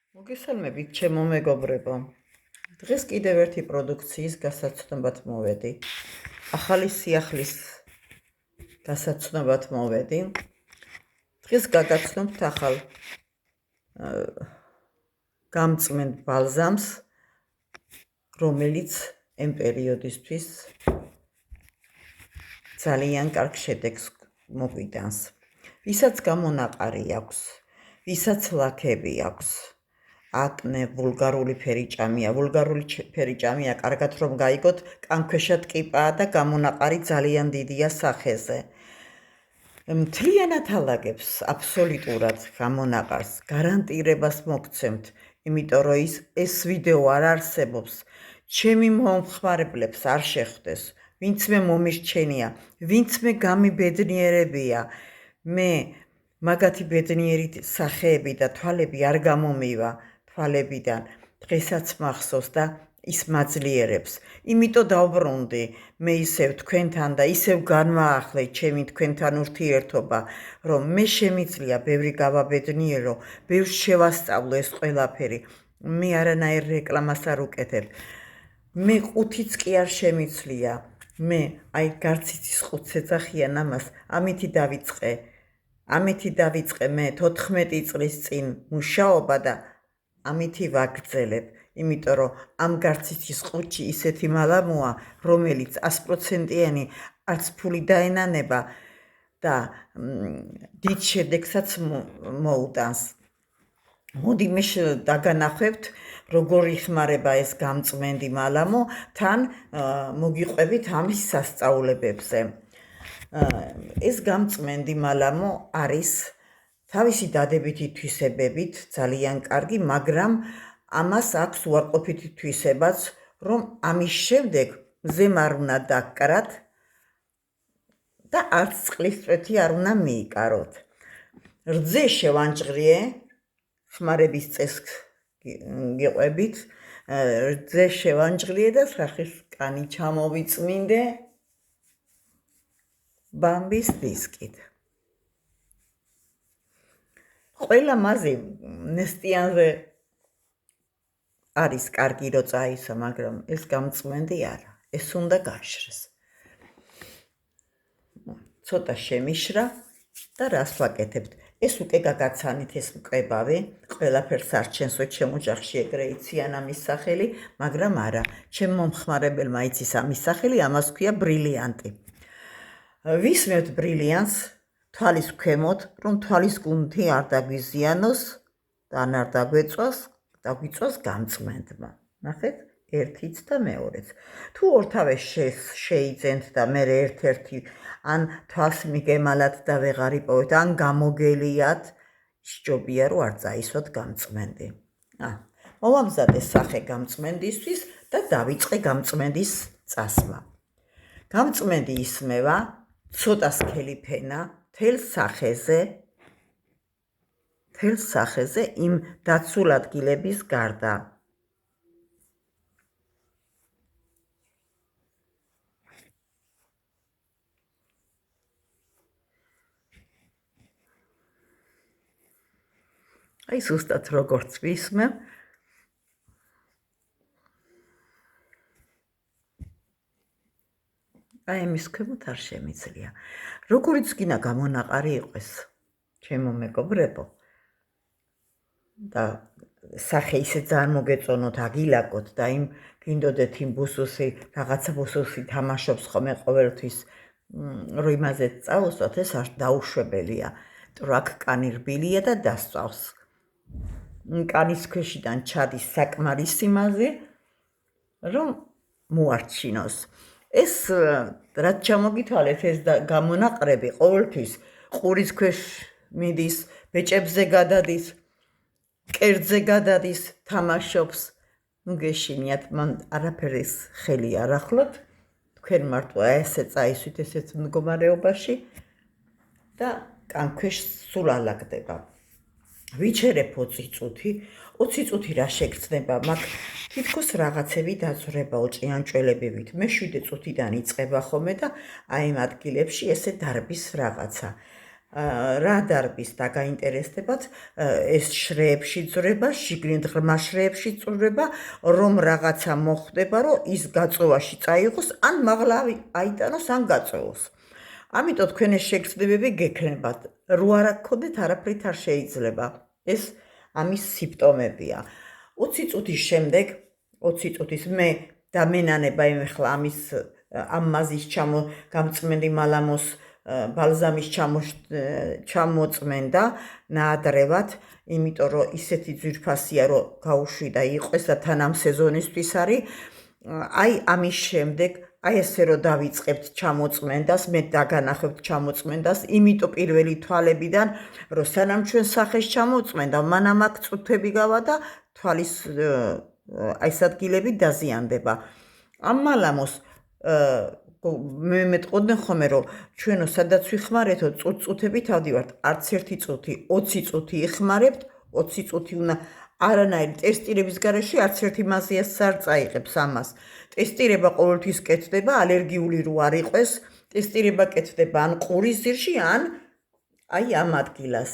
მოგესალმებით, ჩემო მეგობრებო. დღეს კიდევ ერთი პროდუქციის გასაცნობად მოვედი. ახალი სიახლის გასაცნობად მოვედი. დღეს გაგაცნობთ ახალ გამწმენდ ბალზამს, რომელიც ამ პერიოდისთვის ძალიან კარგ შედეგს მოგვიტანს. ვისაც გამონაყარი აქვს, ვისაც ლაქები აქვს, აკნე, ვულგარული ფერიჭამია. ვულგარული ფერიჭამია კარგად რომ გაიგოთ, კანქვეშა ტკიპაა და გამონაყარი ძალიან დიდია სახეზე. მთლიანად ალაგებს აბსოლუტურად გამონაყარს, გარანტირებას მოგცემთ, იმიტომ რომ ეს ვიდეო არ არსებობს. ჩემი მომხმარებლებს არ შეხვდეს, ვინც მე მომირჩენია, ვინც მე გამიბედნიერებია. მე მაგათი ბედნიერი სახეები და თვალები არ გამომივა თვალებიდან, დღესაც მახსოვს და ის მაძლიერებს. იმიტომ დავბრუნდი მე ისევ თქვენთან და ისევ განვაახლე ჩემი თქვენთან ურთიერთობა, რომ მე შემიძლია ბევრი გავაბედნიერო, ბევრს შევასწავლო ეს ყველაფერი. მე არანაირ რეკლამას არ უკეთებ. მე ყუთიც კი არ შემიძლია. მე აი გარციცის ყუთს ეძახიან ამას, ამითი დავიწყე მე 14 წლის წინ მუშაობა და ამითი ვაგრძელებ, იმიტომ რომ ამ გარციცის ყუთში ისეთი მალამოა, რომელიც 100%-იანი არც ფული დაენანება და დიდ შედეგსაც მოუტანს. მოდი მე დაგანახებთ, როგორ იხმარება ეს გამწმენდი მალამო, თან მოგიყვებით ამის სასწauლებებზე. ეს გამწმენდი მალამო არის თავისი დადებითი თვისებებით ძალიან კარგი, მაგრამ ამას აქვს უარყოფითი თვისებაც, რომ ამის შემდეგ მზემ არ უნდა დაგკრათ და არც წყლის წვეთი არ უნდა მიიკაროთ. რძე შევანჭრიე, ხმარების წესს გიყვებით, რძე შევანჭრიე და სახის კანი ჩამოვიწმინდე ბამბის დისკით. ყველა მაზი ნესტიანზე არის კარგი რო წაისვა, მაგრამ ეს გამწმენდი არა, ეს უნდა გაშრეს. ცოტა შემიშრა და რას ვაკეთებთ? ეს უკვე გაგაცანით ეს მკებავი, ყველაფერს არჩენსო ჩემ ოჯახში ეგრე იციან ამის სახელი, მაგრამ არა, ჩემ მომხმარებელმა იცის ამის სახელი, ამას ქვია ბრილიანტი. ვისმევთ ბრილიანტს თვალის ქვემოთ, რომ თვალის გუნდი არ დაგვიზიანოს და არ დაგვიწვას გამწმენდმა. ნახეთ, ერთიც და მეორეც. თუ ორთავეს შეიძენთ და მე ერთ-ერთი ან თვალს მიგემალათ და ვეღარ იპოვეთ, ან გამოგელიათ, სჯობია რომ არ წაისვათ გამწმენდი. მოვამზადე სახე გამწმენდისთვის და დავიწყე გამწმენდის წასმა. გამწმენდი ისმევა ცოტა სქელი ფენა მთელ სახეზე იმ დაცულ ადგილების გარდა. აი ზუსტად როგორც ვისმევ, აი ამის ქვემოთ არ შემიძლია. როგორიც გინდა გამონაყარი იყოს, ჩემო მეგობრებო, და სახე ისე ძალიან მოგეწონოთ, აგილაკოთ და იმ გინდოდეთ იმ ბუსუსი, რაღაცა ბუსუსი თამაშობს ხოლმე ყოველთვის, რომ იმაზე წავუსვათ, ეს არ დაუშვებელია. აქ კანი რბილია და დასწავს. კანის ქვეშიდან ჩადის საკმარის სიმაზე, რომ მოარჩინოს. ეს რაც ჩამოგითვალეთ, ეს გამონაყრები ყოველთვის ყურის ქვეშ მიდის, ბეჭებზე გადადის, კერძზე გადადის, თამაშობს. გეშინიათ, მან არაფერის ხელი არ ახლოთ, თქვენ მარტო ესე წაისვით ესეთ მდგომარეობაში და კანქვეშ სულ ალაგდება. ვიჩერებ 20 წუთი, 20 წუთი რა შეგრძნება, მაგ თითქოს რაღაცები დაზრებაო ჭიანჭველებივით. მე 7 წუთიდან იწყება ხოლმე და აი იმ ადგილებში ესე დარბის რაღაცა. რა დარბის და გაინტერესდებათ ეს შრეებში წვრება, შიგნით ღრმა შრეებში წვრება, რომ რაღაცა მოხდება, რომ ის გაწოვაში წაიღოს, ან მაღლა აიტანოს, ან გაწოვოს. ამიტომ თქვენ ეს შეგრძნებები გექნებათ. რო არ გქონდეთ, არაფრით არ შეიძლება. ეს ამის სიმპტომებია. 20 წუთის შემდეგ, 20 წუთის მე დამენანება ეხლა ამ მაზის გამწმენდი მალამოს ბალზამის ჩამოწმენდა ნაადრევად, იმიტომ რომ ისეთი ძვირფასია, რომ გაუშვიდა იყოს და თან ამ სეზონისთვის არის. აი ამის შემდეგ აი ესე რომ დავიწყებთ ჩამოწმენდას, მე დაგანახებთ ჩამოწმენდას, იმიტომ პირველი თვალებიდან, რომ სანამ ჩვენ სახეს ჩამოწმენდა, მანამ აქ წუთები გავა და თვალის აი სადგილები დაზიანდება. ამ მალამოს მე მეტყოდნენ ხოლმე, რომ ჩვენო სადაც ვიხმარეთო, წუთებით ავდივართ, არც ერთი წუთი, 20 წუთი იხმარებთ, 20 წუთი უნდა არანაირი ტესტირების გარეშე არც ერთი მაზიას არ წაიღებს ამას. ტესტირება ყოველთვის კეთდება, ალერგიული რო არ იყოს, ტესტირება კეთდება ან ყურის ძირში, ან აი ამ ადგილას.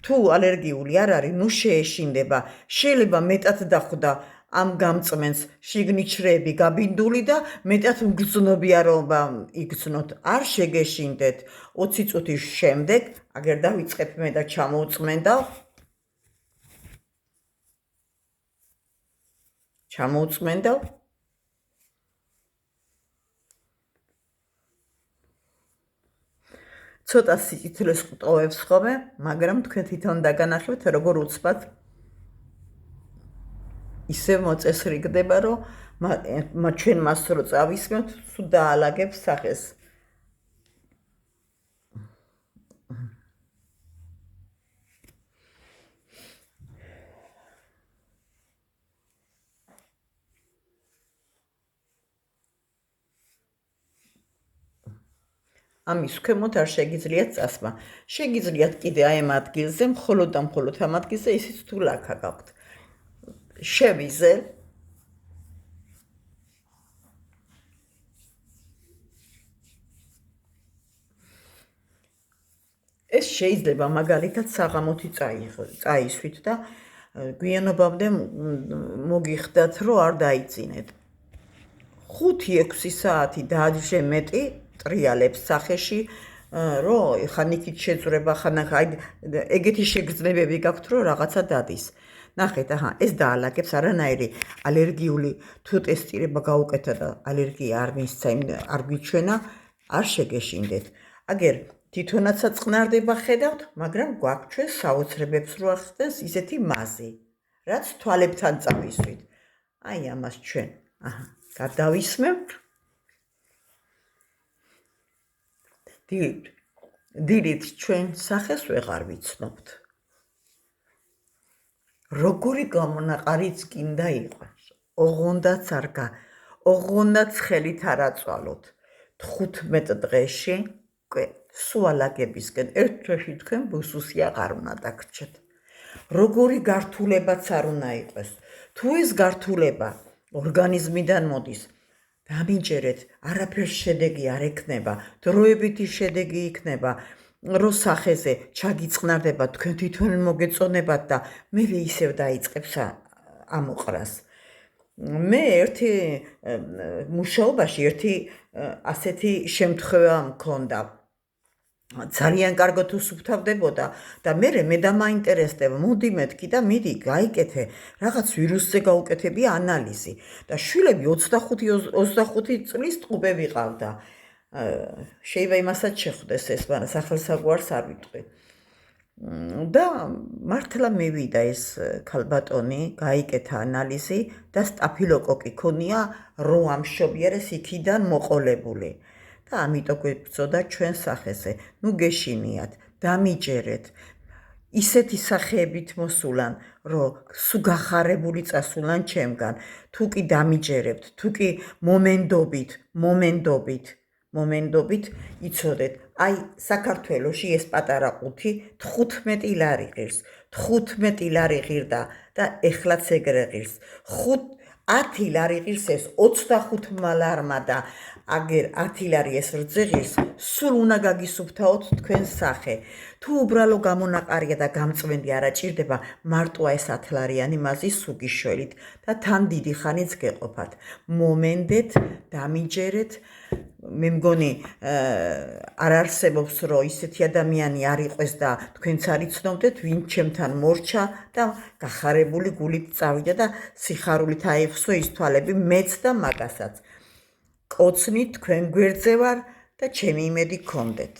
თუ ალერგიული არ არის, ნუ შეეშინდება, შეიძლება მეტად დახვდა ამ გამწმენს შიგნით შრეები გაბინდული და მეტად მგრძნობიარობა იგრძნოთ. არ შეგეშინდეთ 20 წუთის შემდეგ, აგერ დავიწყებ მე და ჩამოუწმენდავ. ცოტა სიცოცხლეს ყტოვებს ხოლმე, მაგრამ თქვენ თვითონ დაგანახებთ, როგორ უცბად ისე მოწესრიგდება, რომ ჩვენ მას რო წავისმევთ, სულ დაალაგებს სახეს. ამის ქვემოთ არ შეგიძლიათ წასმა. შეგიძლიათ კიდე აი ამ ადგილზე, მხოლოდ და მხოლოდ ამ ადგილზე, ისიც თუ ლაქა გაქვთ. შევიზელ. ეს შეიძლება მაგალითად საღამოთი წაისვით და გვიანობამდე მოგიხდათ, რომ არ დაიწინეთ. 5-6 საათი დაადრე მეტი ტრიალებს სახეში, რომ ხან იქით შეძრება, ხან ეგეთი შეგრძნებები გაქვთ, რომ რაღაცა დადის. ნახეთ, ეს დაალაგებს არანაირი ალერგიული თუ ტესტირება გაუკეთა და ალერგია არ მისცა, არ გვიჩვენა, არ შეგეშინდეთ. აგერ თვითონაცა წყნარდება ხედავთ, მაგრამ გვაქვს ჩვენ საოცრებებს რო ახდენს ისეთი მაზი, რაც თვალებთან წავისვით. აი ამას ჩვენ, გადავისმევთ. დილით ჩვენ სახეს ვეღარ ვიცნობთ. როგორი გამონაყარიც კიდე იყოს, ოღონდაც ოღონდაც ხელით არ აწვალოთ. 15 დღეში სუალაგებისკენ ერთ თვეში თქვენ ბუსუსი აღარ უნდა დაგრჩეთ. როგორი გართულებაც არ უნდა იყოს. თუ ეს გართულება ორგანიზმიდან მოდის, დამიჯერეთ, არაფერს შედეგი არ ექნება, დროებითი შედეგი იქნება, რო სახეზე ჩაგიწყნარდება, თქვენ თვითონ მოგეწონებათ და მე ისევ დაიწყებს ამოყრას. მე ერთი მუშაობაში ერთი ასეთი შემთხვევა მქონდა. ძალიან კარგად უსუფთავდებოდა და მე დამაინტერესდება, მოდი მეთქი და მიდი გაიკეთე, რაღაც ვირუსზე გაუკეთებია ანალიზი და შვილები 25 წლის ტყუპე ვიყავდა. შეიძლება იმასაც შეხვდეს ეს, მაგრამ სახელსაგვარს არ ვიტყვი. და მართლა მივიდა ეს ქალბატონი, გაიკეთა ანალიზი და სტაფილოკოკი ქონია, რო ამშობიარეს იქიდან მოყოლებული. და ამიტომ გვებრძოდა ჩვენ სახეზე. ნუ გეშინიათ, დამიჯერეთ. ისეთი სახეებით მოსულან, რომ სულ გახარებული წასულან ჩემგან. თუ კი დამიჯერებთ, თუ კი მომენტობით იცოდეთ, აი საქართველოში ეს პატარა ყუთი 15 ლარი ღირს, 15 ლარი ღირდა და ეხლაც ეგრე ღირს. 10 ლარი ღირს ეს 25 მალარმა და აგერ 10 ლარი ეს რძე ღირს სულ უნდა გაგისუფთავოთ თქვენ სახე თუ უბრალო გამონაყარია და გამწვენდი არა ჭირდება მარტოა ეს 10 ლარიანი მაზის სუგიშველით და თან დიდი ხანიც გეყოფათ მომენდეთ დამიჯერეთ მე მგონი არ არსებობს რომ ისეთი ადამიანი არ იყოს და თქვენც არ იცნობდეთ ვინ ჩემთან მორჩა და გახარებული გულით წავიდა და სიხარულით აიხსო ის თვალები მეც და მაგასაც კოცნით თქვენ გვერდზე ვარ და ჩემი იმედი გქონდეთ